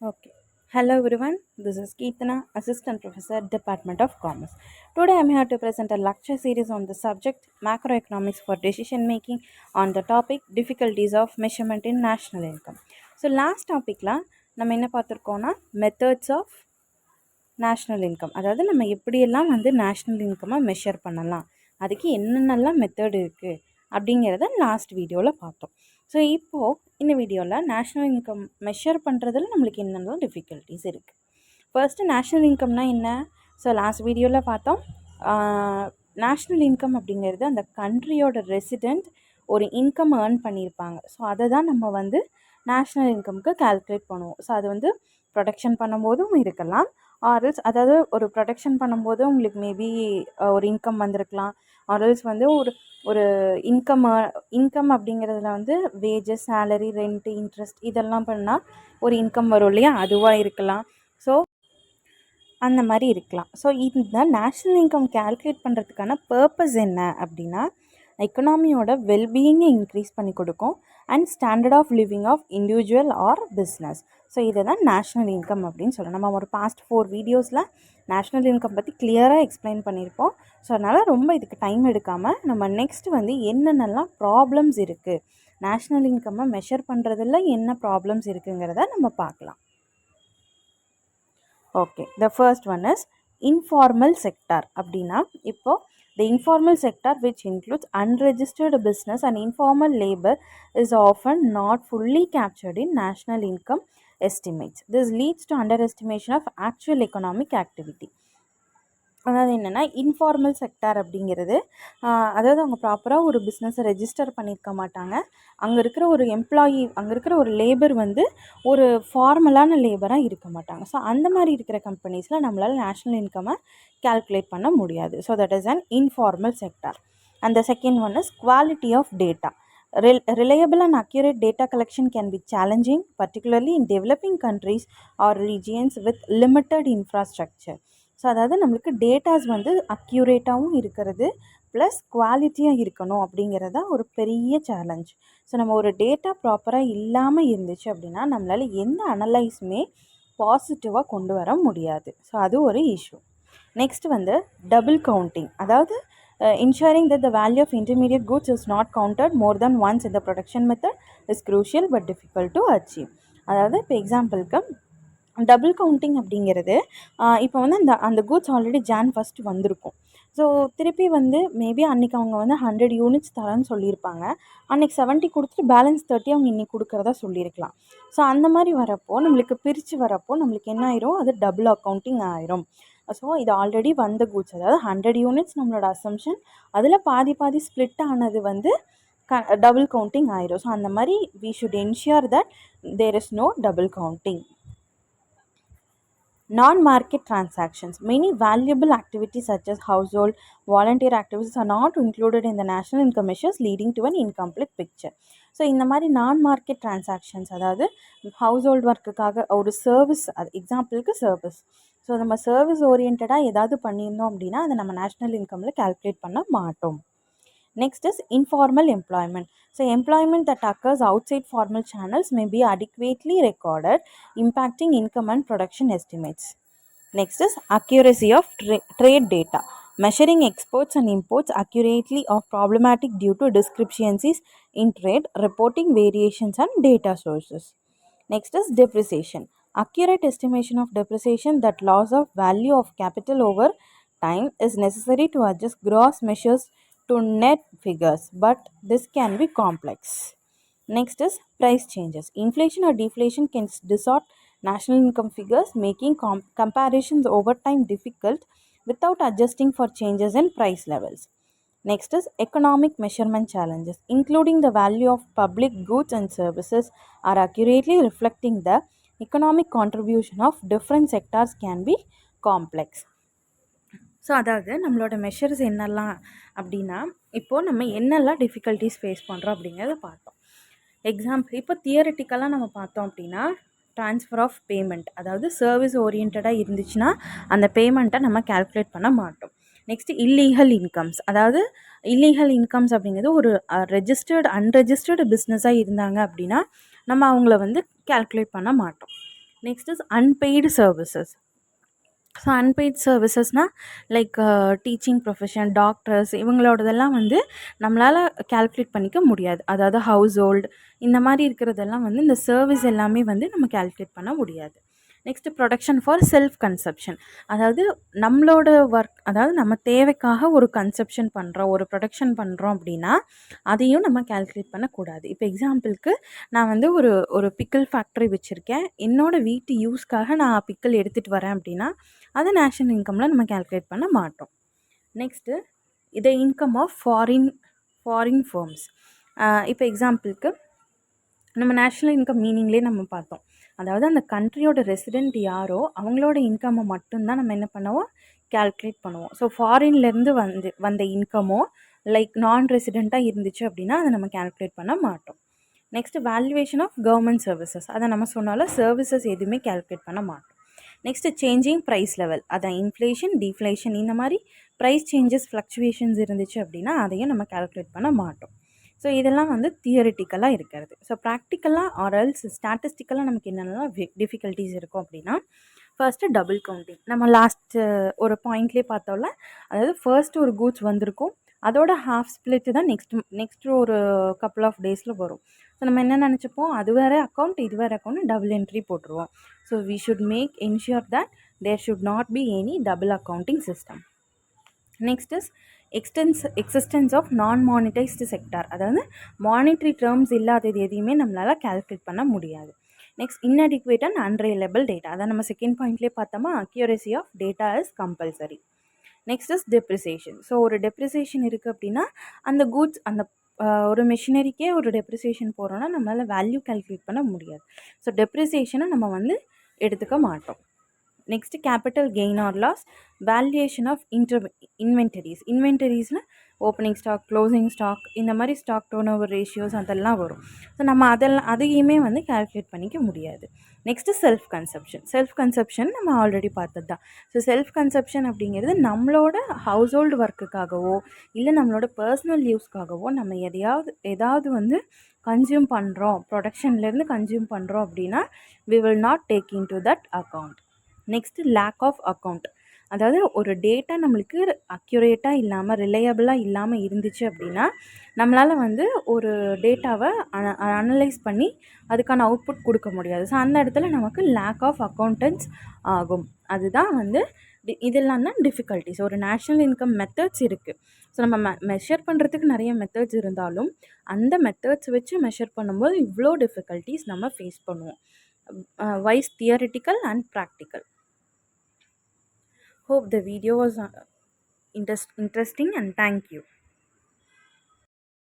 Okay. Hello everyone, this is Keetana, Assistant Professor, Department of Commerce. Today I am here to present a lecture series on the subject Macroeconomics for Decision Making on the topic Difficulties of Measurement in National Income. So last topicல நம்ம என்ன பார்த்துருக்கோம்னா methods of national income, அதாவது நம்ம எப்படியெல்லாம் national இன்கம்மை measure பண்ணலாம், அதுக்கு என்னென்னலாம் method இருக்குது அப்படிங்கிறத லாஸ்ட் வீடியோவில் பார்த்தோம். ஸோ இப்போது இந்த வீடியோவில் நேஷ்னல் இன்கம் மெஷர் பண்ணுறதுல நம்மளுக்கு என்னென்ன டிஃபிகல்ட்டிஸ் இருக்குது. ஃபர்ஸ்ட்டு நேஷ்னல் இன்கம்னா என்ன? ஸோ லாஸ்ட் வீடியோவில் பார்த்தோம். நேஷ்னல் இன்கம் அப்படிங்கிறது அந்த கண்ட்ரியோட ரெசிடெண்ட் ஒரு இன்கம் ஏர்ன் பண்ணியிருப்பாங்க. ஸோ அதை தான் நம்ம நேஷ்னல் இன்கம்க்கு கால்குலேட் பண்ணுவோம். ஸோ அது ப்ரொடக்ஷன் பண்ணும்போதும் இருக்கலாம், ஆர்எல்ஸ் அதாவது ஒரு ப்ரொடக்ஷன் பண்ணும்போது உங்களுக்கு மேபி ஒரு இன்கம் வந்திருக்கலாம், ஆர்எல்ஸ் ஒரு ஒரு இன்கம் அப்படிங்கிறதுல வேஜஸ், சேலரி, ரெண்ட்டு, இன்ட்ரெஸ்ட் இதெல்லாம் பண்ணால் ஒரு இன்கம் வரும் இல்லையா, அதுவாக இருக்கலாம். ஸோ அந்த மாதிரி இருக்கலாம். ஸோ இந்த நேஷ்னல் இன்கம் கால்குலேட் பண்ணுறதுக்கான பர்பஸ் என்ன அப்படின்னா, எக்கனாமியோட வெல்பீயிங்கை இன்க்ரீஸ் பண்ணி கொடுக்கும் and standard of living of individual or business. So இதை தான் நேஷ்னல் இன்கம் அப்படின்னு சொல்லலாம். நம்ம ஒரு பாஸ்ட் 4 வீடியோஸில் நேஷ்னல் இன்கம் பற்றி கிளியராக எக்ஸ்பிளைன் பண்ணியிருப்போம். ஸோ அதனால் ரொம்ப இதுக்கு டைம் எடுக்காமல் நம்ம நெக்ஸ்ட் என்னென்னலாம் ப்ராப்ளம்ஸ் இருக்குது, நேஷ்னல் இன்கம்மை மெஷர் பண்ணுறதுல என்ன ப்ராப்ளம்ஸ் இருக்குங்கிறத நம்ம பார்க்கலாம். Okay, the first one is informal sector. அப்படின்னா இப்போது the informal sector, which includes unregistered business and informal labor, is often not fully captured in national income estimates. This leads to underestimation of actual economic activity. அதாவது என்னென்னா, informal sector அப்படிங்கிறது அதாவது அவங்க ப்ராப்பராக ஒரு பிஸ்னஸை ரெஜிஸ்டர் பண்ணியிருக்க மாட்டாங்க. அங்கே இருக்கிற ஒரு எம்ப்ளாயி, அங்கே இருக்கிற ஒரு லேபர் ஒரு ஃபார்மலான லேபராக இருக்க மாட்டாங்க. ஸோ அந்த மாதிரி இருக்கிற கம்பெனிஸில் நம்மளால் நேஷ்னல் இன்கம்மை கால்குலேட் பண்ண முடியாது. So that is an informal sector. And the second one is quality of data. Reliable and accurate data collection can be challenging, particularly in developing countries or regions with limited infrastructure. So அதாவது நம்மளுக்கு datas அக்யூரேட்டாகவும் இருக்கிறது plus குவாலிட்டியாக இருக்கணும் அப்படிங்கிறது தான் ஒரு பெரிய challenge. So நம்ம ஒரு டேட்டா ப்ராப்பராக இல்லாமல் இருந்துச்சு அப்படின்னா நம்மளால் எந்த அனலைஸுமே பாசிட்டிவாக கொண்டு வர முடியாது. ஸோ அது ஒரு இஷ்யூ. நெக்ஸ்ட் டபுள் கவுண்டிங், அதாவது ensuring that the value of intermediate goods is not counted more than once in the production method is crucial but difficult to achieve. அதாவது இப்போ எக்ஸாம்பிளுக்கு டபுள் கவுண்டிங் அப்படிங்கிறது இப்போ அந்த கூட்ஸ் ஆல்ரெடி Jan 1 வந்திருக்கும். So திருப்பி maybe அன்றைக்கி அவங்க 100 யூனிட்ஸ் தரேன்னு சொல்லியிருப்பாங்க, அன்றைக்கி 70 கொடுத்துட்டு பேலன்ஸ் 30 அவங்க இன்றைக்கி கொடுக்குறதா சொல்லியிருக்கலாம். ஸோ அந்த மாதிரி வரப்போ நம்மளுக்கு பிரித்து வரப்போ நம்மளுக்கு என்ன ஆயிரும், அது டபுள் அக்கௌண்டிங் ஆயிரும். ஸோ இது ஆல்ரெடி வந்த கூட்ஸ், அதாவது 100 யூனிட்ஸ் நம்மளோட அசம்ஷன், அதில் பாதி ஸ்ப்ளிட் ஆனது டபுள் கவுண்டிங் ஆயிரும். ஸோ அந்த மாதிரி we should ensure that there is no double counting. Non-market transactions. Many valuable activities such as household, volunteer activities are not included in the national income measures, leading to an incomplete picture. So இந்த மாதிரி நான்-மார்க்கெட் transactions, அதாவது house hold ஒர்க்குக்காக ஒரு service, அது எக்ஸாம்பிளுக்கு service. So நம்ம service ஓரியன்டாக ஏதாவது பண்ணியிருந்தோம் அப்படின்னா அதை நம்ம நேஷ்னல் இன்கமில் கால்குலேட் பண்ண மாட்டோம். Next is informal employment. So employment that occurs outside formal channels may be adequately recorded, impacting income and production estimates. Next is accuracy of trade data. Measuring exports and imports accurately are problematic due to discrepancies in trade, reporting variations and data sources. Next is depreciation. Accurate estimation of depreciation, that loss of value of capital over time, is necessary to adjust gross measures to net figures, but this can be complex. Next is price changes. Inflation or deflation can distort national income figures, making comparisons over time difficult without adjusting for changes in price levels. Next is economic measurement challenges. Including the value of public goods and services are accurately reflecting the economic contribution of different sectors can be complex. So அதாவது நம்மளோட measures என்னெல்லாம் அப்படின்னா, இப்போது நம்ம என்னெல்லாம் difficulties face பண்ணுறோம் அப்படிங்கிறத பார்த்தோம். எக்ஸாம்பிள் இப்போ தியரிட்டிக்கலாக நம்ம பார்த்தோம் அப்படின்னா, ட்ரான்ஸ்ஃபர் ஆஃப் பேமெண்ட், அதாவது சர்வீஸ் ஓரியன்டாக இருந்துச்சுன்னா அந்த பேமெண்ட்டை நம்ம கால்குலேட் பண்ண மாட்டோம். நெக்ஸ்ட்டு இல்லீகல் இன்கம்ஸ், அதாவது இல்லீகல் இன்கம்ஸ் அப்படிங்கிறது ஒரு அன்ரெஜிஸ்டர்டு பிஸ்னஸாக இருந்தாங்க அப்படின்னா நம்ம அவங்கள கால்குலேட் பண்ண மாட்டோம். Next is unpaid services. So unpaid சர்வீசஸ்னால் லைக் டீச்சிங் ப்ரொஃபஷன், டாக்டர்ஸ் இவங்களோடதெல்லாம் வந்து நம்மளால் கால்குலேட் பண்ணிக்க முடியாது. அதாவது ஹவுஸ் ஹோல்டு இந்த மாதிரி இருக்கிறதெல்லாம் வந்து இந்த சர்வீஸ் எல்லாமே வந்து நம்ம கால்குலேட் பண்ண முடியாது. Next production for self consumption. அதாவது நம்மளோட ஒர்க், அதாவது நம்ம தேவைக்காக ஒரு கன்சப்ஷன் பண்ணுறோம், ஒரு ப்ரொடக்ஷன் பண்ணுறோம் அப்படின்னா அதையும் நம்ம கால்குலேட் பண்ணக்கூடாது. இப்போ எக்ஸாம்பிளுக்கு நான் வந்து ஒரு ஒரு பிக்கிள் ஃபேக்ட்ரி வச்சுருக்கேன். என்னோடய வீட்டு யூஸ்க்காக நான் பிக்கிள் எடுத்துகிட்டு வரேன் அப்படின்னா அதை நேஷ்னல் இன்கமில் நம்ம கால்குலேட் பண்ண மாட்டோம். நெக்ஸ்ட்டு இதை இன்கம் ஆஃப் ஃபாரின் ஃபர்ம்ஸ். இப்போ எக்ஸாம்பிளுக்கு நம்ம நேஷ்னல் இன்கம் மீனிங்லேயே நம்ம பார்த்தோம். அதாவது அந்த கண்ட்ரியோட ரெசிடெண்ட் யாரோ அவங்களோட இன்கம்மை மட்டும்தான் நம்ம என்ன பண்ணுவோம், கால்குலேட் பண்ணுவோம். ஸோ ஃபாரின்லேருந்து வந்த இன்கமோ லைக் நான் ரெசிடெண்ட்டாக இருந்துச்சு அப்படின்னா அதை நம்ம கால்குலேட் பண்ண மாட்டோம். Next valuation of government services. அதை நம்ம சொன்னாலும் சர்வீசஸ் எதுவுமே கால்குலேட் பண்ண மாட்டோம். Next changing price level. அதான் இன்ஃப்ளேஷன், டிஃப்ளேஷன் இந்த மாதிரி ப்ரைஸ் சேஞ்சஸ் ஃப்ளக்சுவேஷன்ஸ் இருந்துச்சு அப்படின்னா அதையும் நம்ம கால்குலேட் பண்ண மாட்டோம். ஸோ இதெல்லாம் வந்து தியரிட்டிக்கலாக இருக்கிறது. ஸோ ப்ராக்டிக்கலாக ஆர்எல்ஸ் ஸ்டாட்டிஸ்டிக்கலாக நமக்கு என்னென்னலாம் டிஃபிகல்ட்டிஸ் இருக்கும் அப்படின்னா, ஃபர்ஸ்ட்டு டபுள் கவுண்டிங். நம்ம லாஸ்ட்டு ஒரு பாயிண்ட்லேயே பார்த்தோம்ல, அதாவது ஃபர்ஸ்ட்டு ஒரு கூட்ஸ் வந்திருக்கும், அதோட ஹாஃப் ஸ்ப்ளிட்டு தான் நெக்ஸ்ட்டு ஒரு கப்புள் ஆஃப் டேஸில் வரும். ஸோ நம்ம என்ன நினச்சிப்போம், அது வேறு அக்கௌண்ட் இது வேறு அக்கௌண்ட் டபுள் என்ட்ரி போட்டுருவோம். So we should ensure that there should not be any double accounting system. Next is existence of non monetised sector. அதாவது மானிட்ரி டேர்ம்ஸ் இல்லாதது எதையுமே நம்மளால் கால்குலேட் பண்ண முடியாது. Next inadequate and unreliable data. அதான் நம்ம செகண்ட் பாயிண்ட்லேயே பார்த்தோமா, accuracy of data is compulsory. Next is depreciation. So ஒரு டெப்ரிசியேஷன் இருக்குது அப்படின்னா அந்த கூட்ஸ் அந்த ஒரு மிஷினரிக்கே ஒரு டெப்ரிசியேஷன் போகிறோன்னா நம்மளால் வேல்யூ கால்குலேட் பண்ண முடியாது. ஸோ டெப்ரிசியேஷனை நம்ம வந்து எடுத்துக்க மாட்டோம். Next capital gain or loss, valuation of இன்வென்டரிஸ்னால் ஓப்பனிங் ஸ்டாக், க்ளோசிங் ஸ்டாக் இந்த மாதிரி ஸ்டாக் டர்ன் ஓவர் ரேஷியோஸ் அதெல்லாம் வரும். ஸோ நம்ம அதையுமே வந்து கால்குலேட் பண்ணிக்க முடியாது. நெக்ஸ்ட்டு செல்ஃப் கன்சப்ஷன் நம்ம ஆல்ரெடி பார்த்தது தான். ஸோ செல்ஃப் கன்சப்ஷன் அப்படிங்கிறது நம்மளோட ஹவுஸ் ஹோல்டு ஒர்க்குக்காகவோ இல்லை நம்மளோட பர்சனல் யூஸ்க்காகவோ நம்ம ஏதாவது வந்து கன்சியூம் பண்ணுறோம், ப்ரொடக்ஷன்லேருந்து கன்சியூம் பண்ணுறோம் அப்படின்னா we will not take into that account. Next lack of account. அதாவது ஒரு டேட்டா நம்மளுக்கு அக்யூரேட்டாக இல்லாமல் ரிலையபிளாக இல்லாமல் இருந்துச்சு அப்படின்னா நம்மளால் வந்து ஒரு டேட்டாவை அனலைஸ் பண்ணி அதுக்கான அவுட்புட் கொடுக்க முடியாது. ஸோ அந்த இடத்துல நமக்கு லேக் ஆஃப் அக்கௌண்டன்ஸ் ஆகும். அதுதான் வந்து இதெல்லாம் தான் டிஃபிகல்ட்டிஸ். ஒரு நேஷ்னல் இன்கம் மெத்தட்ஸ் இருக்குது. ஸோ நம்ம மெஷர் பண்ணுறதுக்கு நிறைய மெத்தட்ஸ் இருந்தாலும் அந்த மெத்தட்ஸ் வச்சு மெஷர் பண்ணும்போது இவ்வளோ டிஃபிகல்ட்டிஸ் நம்ம ஃபேஸ் பண்ணுவோம். Wise theoretical and practical. Hope the video was interesting and thank you.